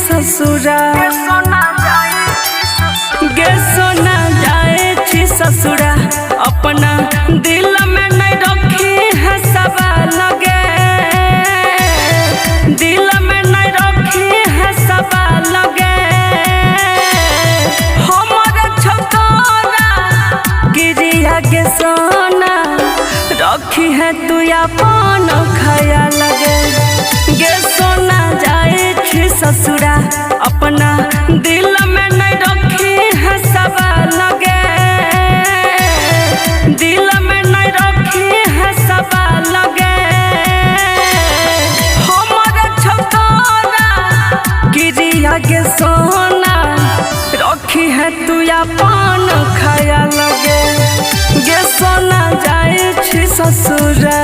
ससुरा गे सोना जाए छी ससुरा अपना दिल में नहीं रखी है सब लगे दिल में नहीं रखी है सब लगे हमारा छोकरा गिरिया गे सोना रखी है तू अपन खाया लगे गे सोना जाए छी ससुरा अपना दिल में नहीं रखी है सब लगे दिल में नहीं रखी है सब लगे हमारा छोकरा गिरिया गे सोना रखी है तू अपन खाया लगे गे सोना जाए छी ससुरा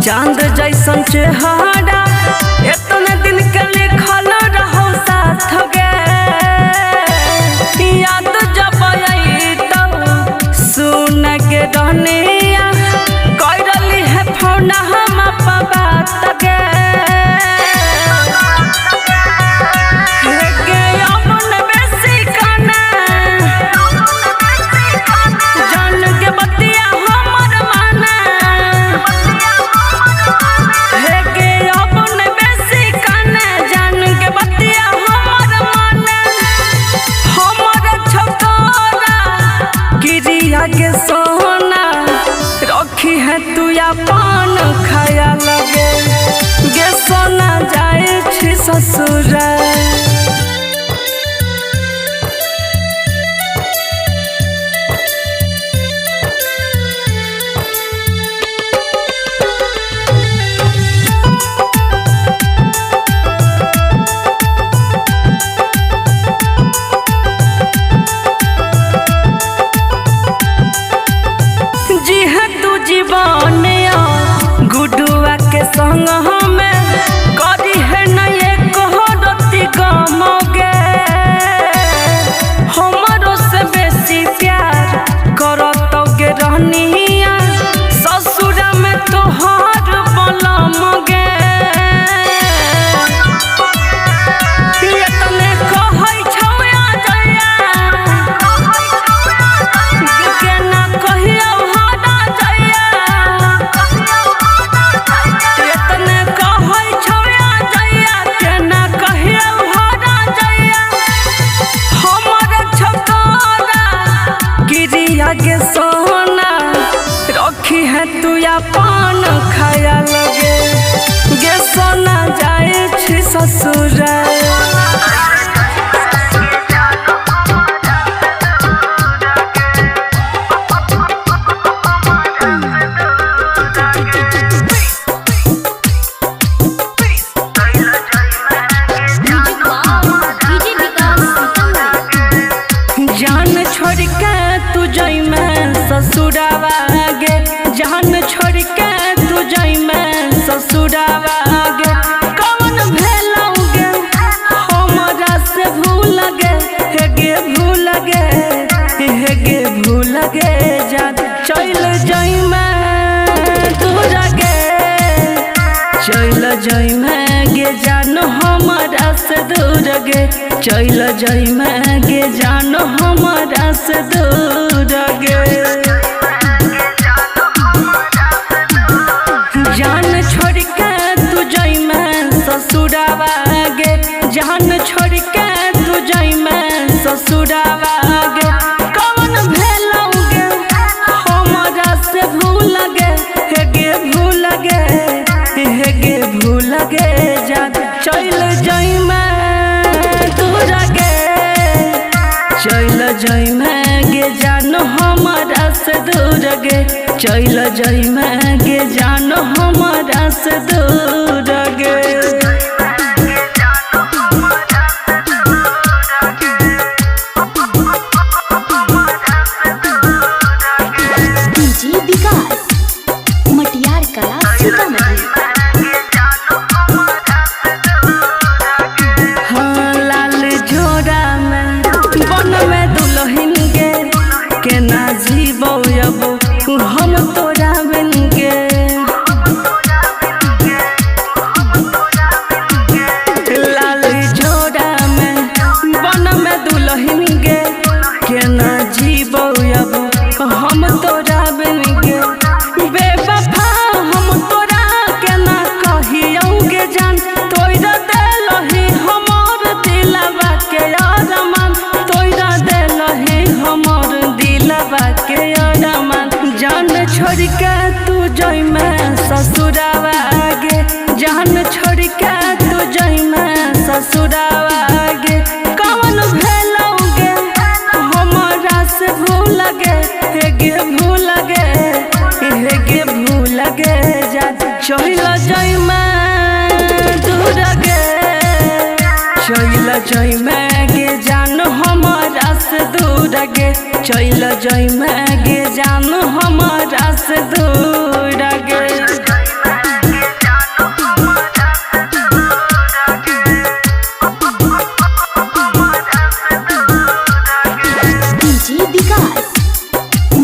चांद जैसन चेहरा इतने दिन के लिखल रहो साथ गे याद जब आई तो सुन के रहनिया करली है फोन हम बात गे अपन बेसी खाना जान के बतिया हमर माना गे सोना रखी है तू अपन खाया लगे गे सोना जाए छी ससुरा गुडुआ के संग हमें करी है नए कहरती गमगे हमारो से बेसी प्यार करत गे रहनिया ससुरा में तोहर बलमगे इतने कहै छौ आ जइया के ना कहियो हरा जइया गे सोना रखी है तू अपन खाया लगे गे सोना जाए छी ससुरा जान छोड़ के तू जई मैं ससुरावा गे जान छोड़ के तू जई मैं ससुरावा गे कौन भेलौ गे हमरा से भूल गे हे गे भूल गे हे गे भूल गे जान चल जई मैं दूर गे चल जई मैं गे जान हमरा से दूर गे चल जई मैं गे जान हमरा से दूर गे जान छोड़ के तू जई मैं ससुरावा गे जान छोड़ के तू जई मैं ससुरावा गे कौन भेलौ गे हमरा से भूल गे हे गे भूल गे हे गे भूल गे जान चल जई मैं जई में गे जानो हमारा से दूर गे चल जई में गे जानो हमारा से दूर गे हम तोरा बिन गे लाल जोड़ा में बन में दुल्हन गे केना जीबो अब हम तोरा बिन गे बेवफा हम तोरा केना कहियौ गे जान तोरा देलही हमर दिलवा के अरमान तोरा देलही हमर दिलवा के अरमान जान छोड़ के तू जई में ससुरावा गे जान छोड़ के तू जई में ससुरावा गे कौन भेलौ गे हमरा से भूल गे हे गे भूल गे हे गे भूल गे जा चल जई में दूर गे चल जई में गे जान हमरा से दूर गे चल जई में गे जान हमारा से दूर गे डीजे विकास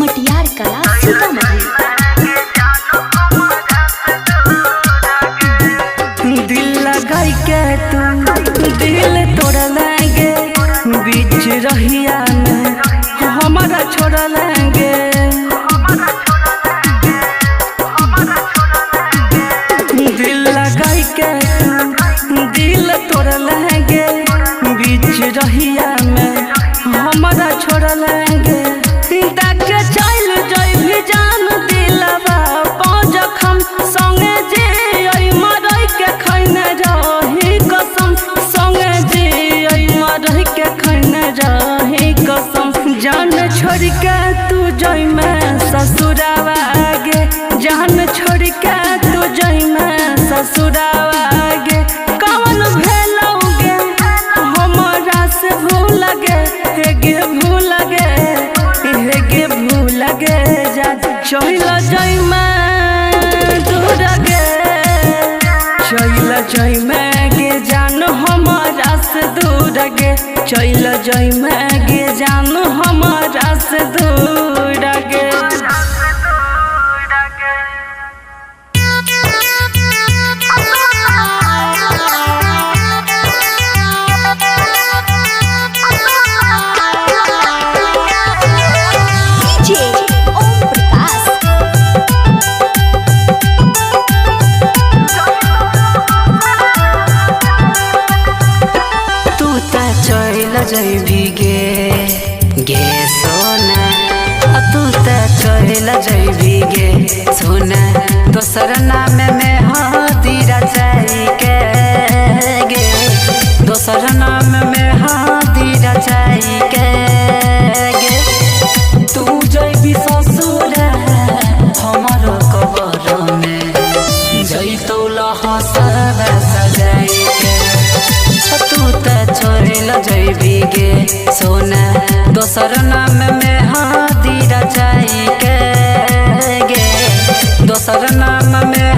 मटियार कला सीतामढ़ी दिल लगाई के तू दिल तोड़ लेंगे बीच रहिया में हमारा छोड़ लेंगे दिल लगाई के दिल तोड़ लेंगे बीच रहिया में हमारा छोड़ लेंगे ताके चल जाई भी जान दिलवा पाँच खम संगे जे आई मरई के खैने रही कसम संगे जे आई मरई के खैने रही कसम जान छोड़ के तू जई में ससुरावा गे जान छोड़ के तू जई में ससुरावा गे कौन भेलौ गे हमरा से भूल गे हे गे भूल गे हे गे भूल गे जा चल जई में दूर गे चल जई में गे जान हमरा से दूर गे चल जई में गे जान हमारा से दूर गे जैभी गे सोना तू त चल जैभी गे सोना दोसर नाम में हदी रचाई के गे दोसर नाम में हदी रचाई के गे तू जैभी ससुर हमारो कबर में जैतौ लहसब सजाई के तू त चल जैभी गे सोना दोसर नाम में हदी रचाई के गे दोसर नाम में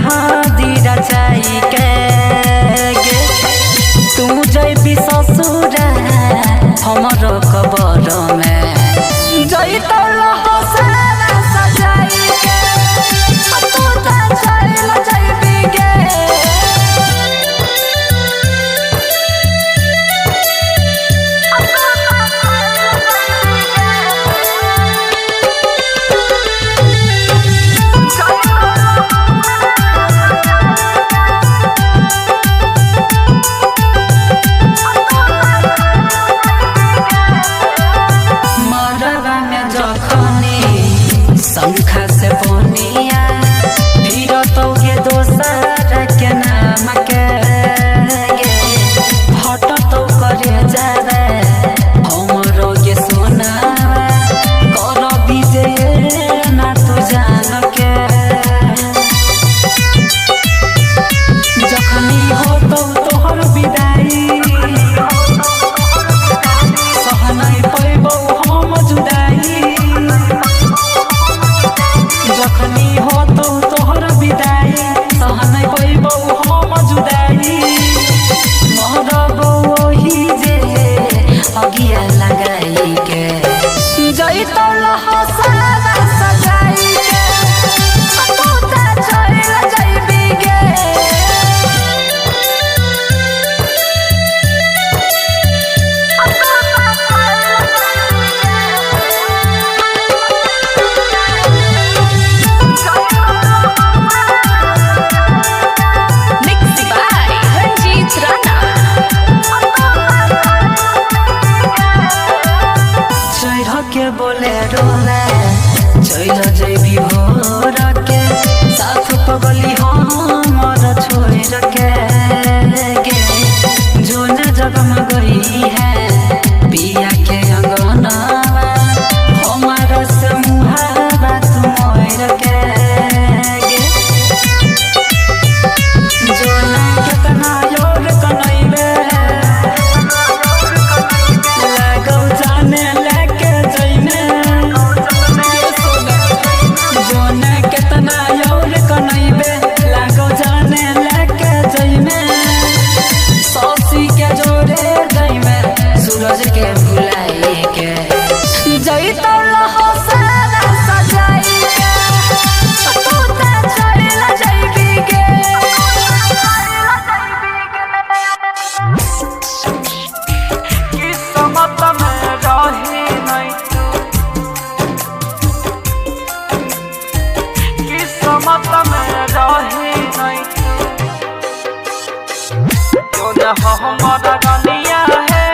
हमारा रनिया है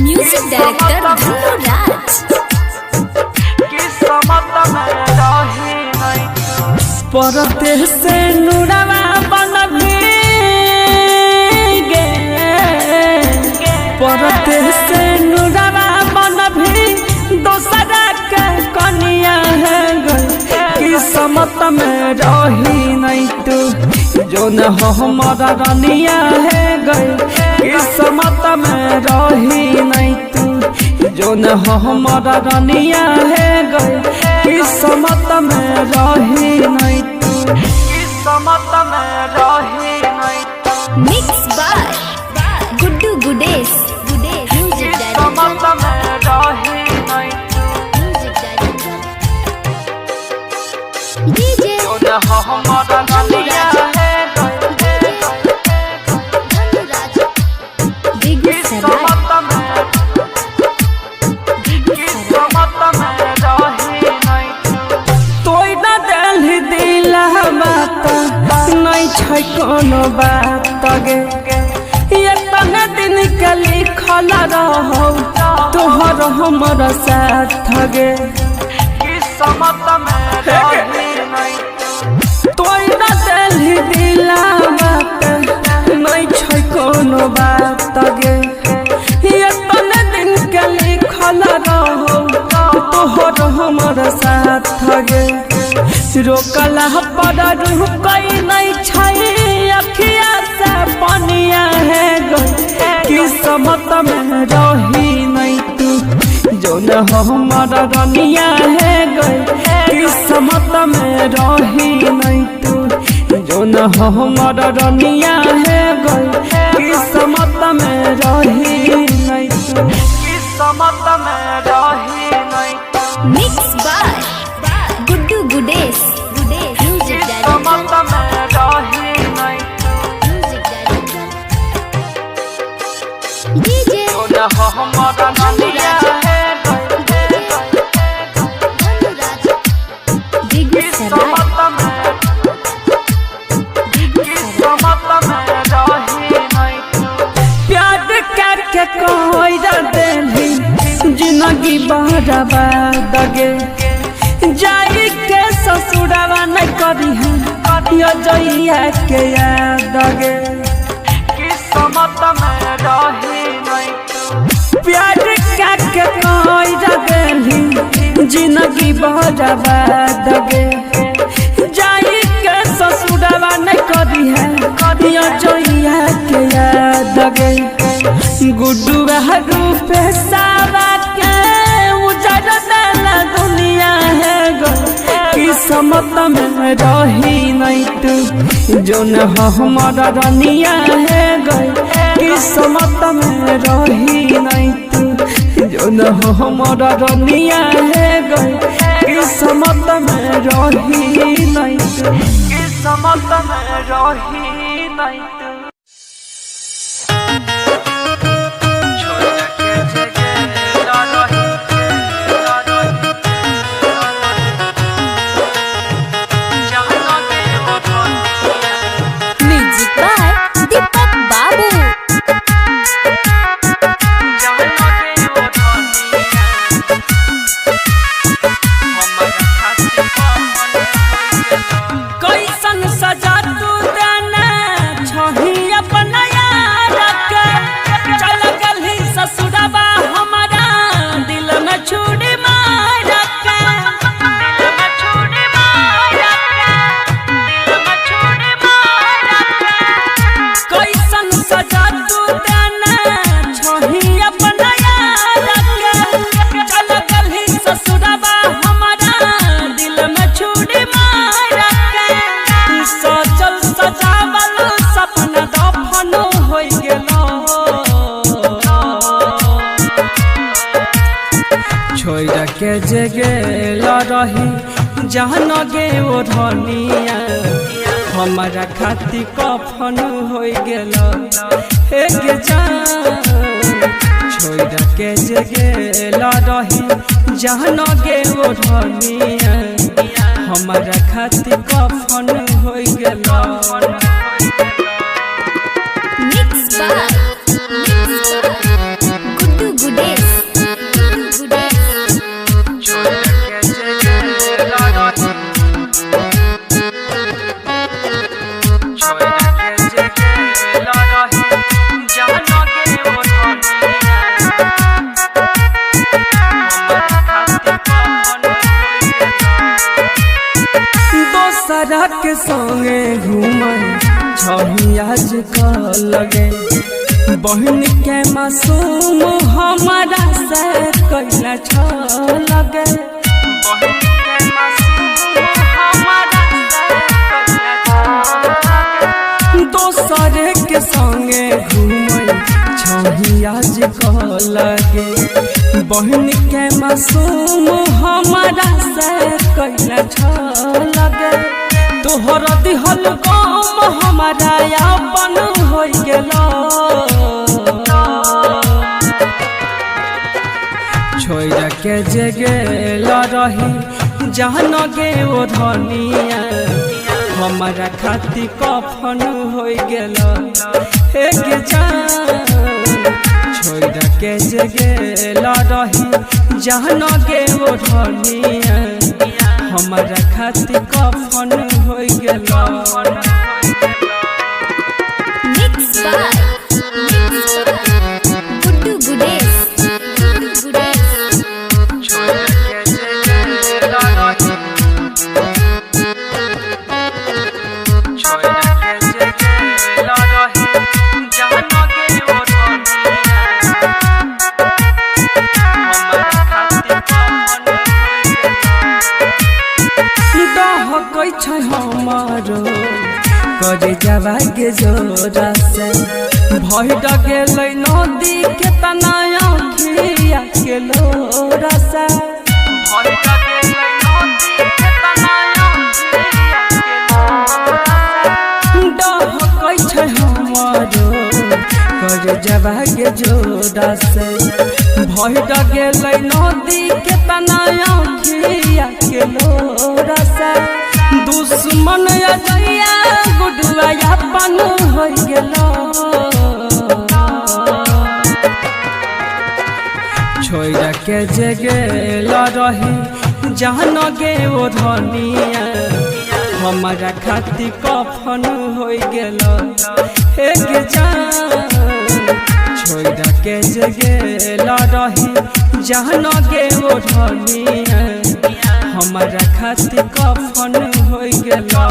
म्यूजिक डायरेक्टर धनु राज। किस्मत में रही नहीं परते से नुरावा बन भीगे परते से नुरावा बन भी दोसरा के कनिया है किस्मत में रही नहीं तू जो न हमारा रनिया है गई किस्मत में रही नहीं तू जो न हमारा रनिया है गई किस्मत में रही नहीं तू किस्मत में रही नहीं तू mix by Guddu Gudesh music किस्मत डायरेक्टर में रही नहीं तू म्यूजिक डायरेक्टर डीजे जो न हमारा रनिया है धनु राज। बिग सराय किस्मत में रही नहीं तोय न दिल दिला बात नहीं छै कोनो बात गे ये तना दिन के लिखल रहो तोहर हमर साथ गे किस्मत में रही नहीं तोय न दिल दिला बात नहीं छै कोनो बात गे ये तना दिन के लिखल रहो तोहर हमर साथ गे रोकला पर रुकई नहीं छै अखिया से पनिया है गई किस्मत में रही नहीं तू जो न हमारा रनिया है गई किस्मत में रही नहीं तू जो न हमारा रनिया है गई किस्मत में रही नहीं तू किस्मत में रही नहीं तू mix by Guddu Gudesh music किस्मत डायरेक्टर में रही नहीं म्यूजिक डायरेक्टर डीजे जो न हमारा रनिया है धनु राज। बिग सराय किस्मत में रही नहीं प्यार करके कोई दिली जिंदगी बर्बाद गे जाई के ससुरवा नहीं करी है जइया के याद गे किस्मत में रही नहीं प्यार करके कोई दिली जिंदगी बर्बाद गे जाई के ससुरवा नहीं करी है जइया के याद गे गुड्डू रूप सावा के उजड़ देला दुनिया है गो किस्मत में रही नहीं तू जो न हमारा रनिया है गई किस्मत में रही नहीं तू जो न हमारा रनिया है गई किस्मत में रही नहीं तू किस्मत में रही नहीं तू म्यूजिक बाय दीपक बाबू। कैसन सजा तू देना छही अपना यार के चल गली ससुरबा हमारा दिल में छुरी मार के दिल में छुरी मार के दिल में छुरी मार के कैसन सजा तू देना छही अपना यार के चल गली ससुरबा हमारा दिल में छुरी मार के सजल सजावल सपना दफन हो गेलो छोड़ के जे गेल रही जहन गे ओढ़निया हमारा खाती कफन हो गेल एक जान छोड़ के जे गेल रही जहन गे ओढ़निया हमारा खाती कफन हो गेला Mixed by Guddu Gudes. दोसरा के संगे घूमे छही आज लगे बहन के मासूम हमारा से कैला छ लगे दोसरे के संगे घूमे छही आज लगे बहन के मासूम हमारा से कैला छ लगे तोहर दिहल काम हमारा अपन हो गेला छोड़ के जे गेला रही जान गे ओ धनिया हमारा खातिर कफन हो गेला एक जान छोड़ के जे गेला रही जान गे ओ धनिया हमारा खातिर कफन हो गेला Mixed by Guddu Gudes. हमारो करे जवा के जोरा से भय गेल नदी के तनाया खिया के लोरा से हमारो करे जवा के जोरा से भय गेल नदी के तनाया खिया के लोरा से दुश्मन अजया गुडुआ अपन हो गेला छोड़ के जे गेला रही जान गे ओ धनिया हमारा खातिर कफन हो गेला एक जान छोड़ के जे गेला रही जान गे ओ धनिया हमारा खातिर कफन हो गेला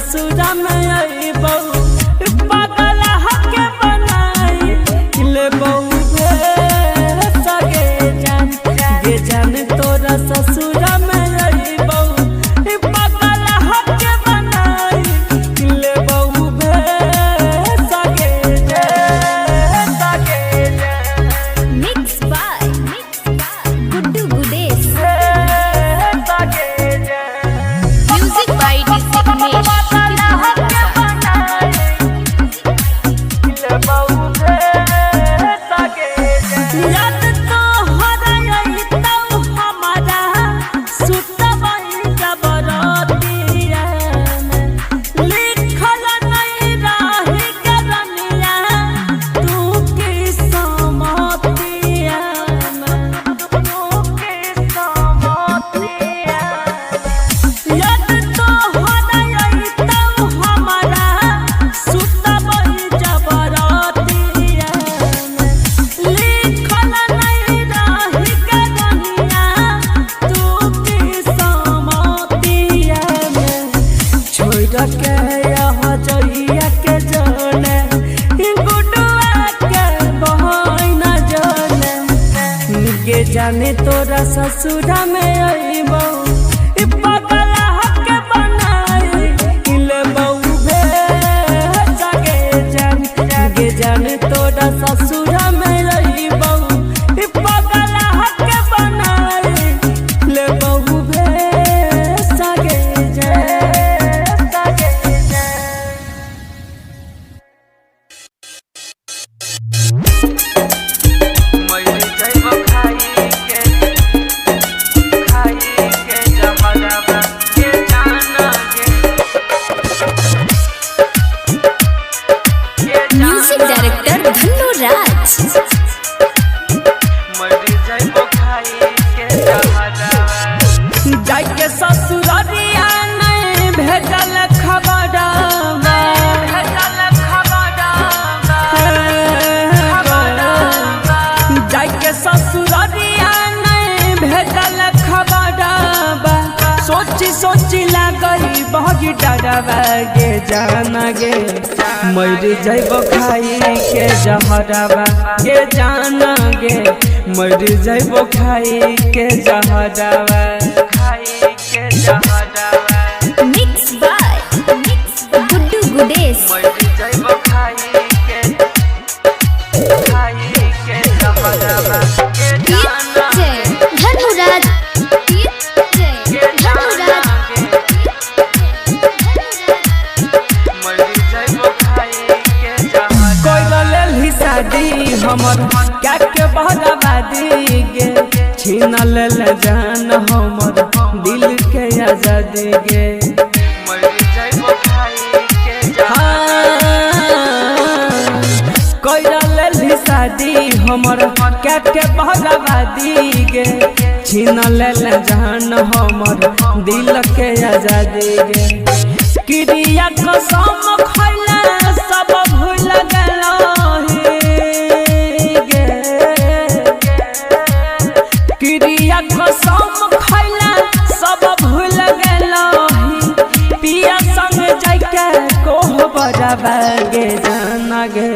ससुरा में अइबो पागल हके बनाई ले बहु सगे जान गे जान तोरा ससुरा में अइबो पागल हके बनाई ले बहु सगे जान Mixed by Guddu Gudesh. Music by Dinesh. याद तो हरई तौ हमारा सुतबई जबरतिया लिखल नहीं रही करनिया तू की समतिया याद तो हरई तौ हमारा सुतबई जबरतिया लिखल नहीं रही करनिया तू की समतिया छोड़ के यहाँ जइया के जाने गुडुआ के बहन जाने गे जाने तोरा ससुरा में अइबो पागल हके बनाई ले बहु सगे जान गे जाने तोरा ससुरा में अइबो पागल हके बनाई ले बहु सगे जान Music director Dhannu Raj. जाके ससुररिया नहीं भेजल खबरवा जाके ससुररिया नहीं भेजल खबरवा सोची सोची लागई बहगी डरवा गे जाना गे मर जइबो खाई के जहरवा गे जाना गे मर जइबो खाई के जहरवा Mixed by Guddu Gudesh. Dhannu Raj. Dhannu Raj. कोई लेली शादी हमर क्या के बहराबादी गे छीन लेल जान हमर दिल के आजादी गे कोई लेली शादी हमर क्या के बहराबादी गे छीन लेल जान हमर दिल के आजादी गे क्रिया कसम खैला सब भूल गेलही गे क्रिया कसम खैला सब भूल गेलही पिया संग जाके कोहबरवा गे जाना गे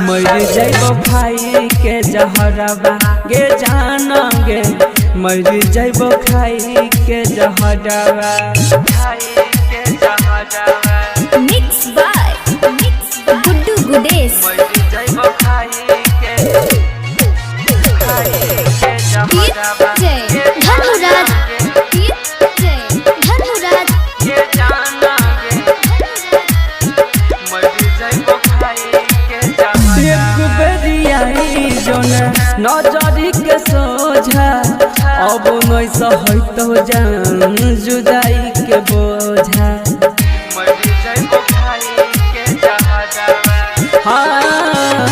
मर जइबो खाई के जहरवा गे जाना गे मर जइबो खाई के जहरवा Mixed by Guddu Gudesh. Dhannu Raj. Dhannu Raj. एक बेरिया जोन नजरी के सोझा अब नहीं सहत जान जुदाई के बोझा हाँ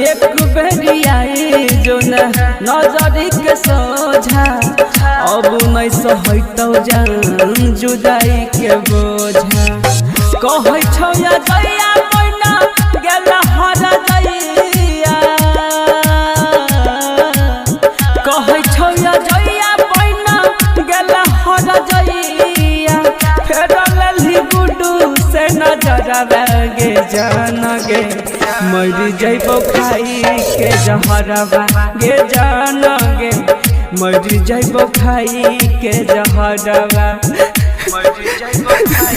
एक बेरिया जोन नजरी के सोझा अब नहीं सहत जान जुदाई के बोझा कहै छौ या जइया पहिना गेल हर जइया कहै छौ या जइया पहिना गेल हर जइया फेर लेली गुडू से ससुरावा गे जान गे मर जइबो खाई के जहरवा गे जान गे मर जइबो खाई के जहरवा मर जइबो खाई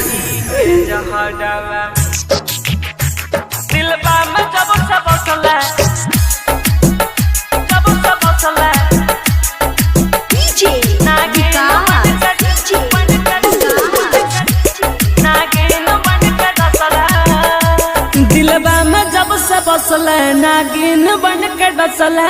के जहरवा दिलबा में जब सब बसला जब सब बसला DJ दिलबा में जब से बसला नागिन बन के डसला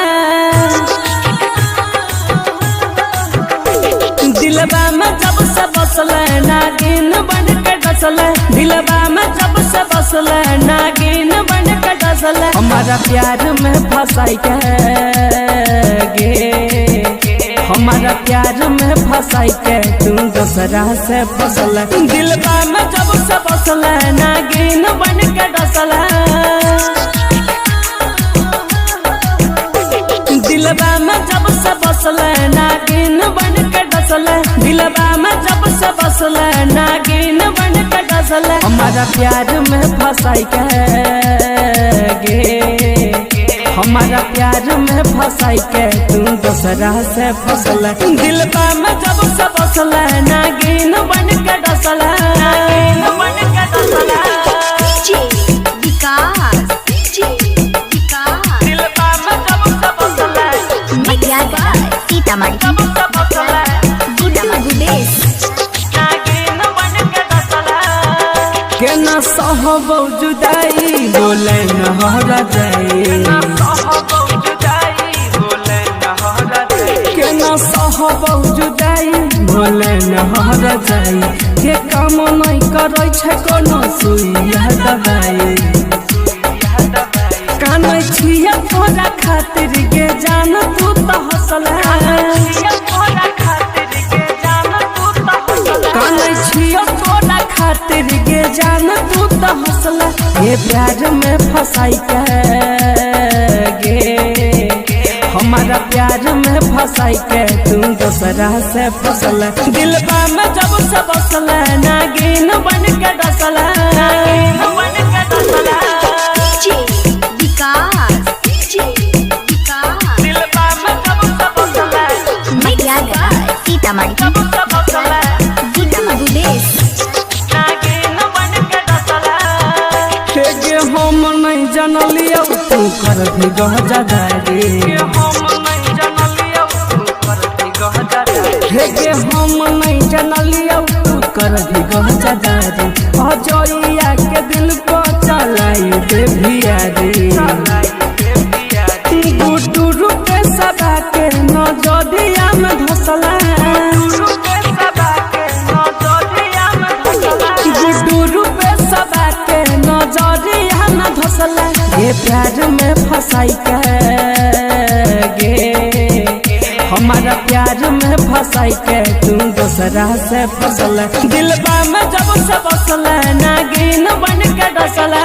दिलबा में जब से बसला नागिन बन के डसला दिलबा में जब से बसला नागिन बन के डसला हमारा प्यार में फंसाई के गे हमारा प्यार में फंसाई के तू दूसरा से फसला दिलबा में जब से बसला नागिन बन के डसला दिलबा में जब से बसला नागिन बन के डसला दिलबा में जब से बसला नागिन बन के डसला हमारा प्यार में फंसाई के गे हमारा प्यार में फंसाई के तू दूसरा से फसला दिलबा में जब से बसला नागिन बन के डसला नागिन बन के डसला दिलबा में जब से बसला सीतामढ़ी जब से बसला गुड्डू गुडेश नागिन बन के डसला के न सहबो जुदाई बोले न हरा जाई के न सहबो जुदाई बोले न हरा जाई के काम नहीं करै छै कोनो सुइया दवाई कानै छिया तोरा खातिर गे जान तू त हसला कानै छिया तोरा खातिर गे जान तू त हसला ये प्यार में फंसाई के गे हमारा प्यार में फंसाई के तू दूसरा से फसला दिलबा में जब से बसला नागिन बन के डसला नागिन बन के डसला दिलबा में जब से बसला सीतामढ़ी जब से बसला गुड्डू गुडेश नागिन बन के डसला हे गे हम नहीं जानलियो तू कर भी गहजादारी हे गे हम नहीं जानलियो तू कर भी गहजादारी अजइया के दिल को चलाई दे भियारी गुड्डू रूपे सदा के नजरिया में धसला गुड्डू रूपे सदा के नजरिया में धसला ये प्यार में फंसाई के गे हमारा प्यार में फंसाई के तू दूसरा से फसला दिलबा में जब से बसला नागिन बन के डसला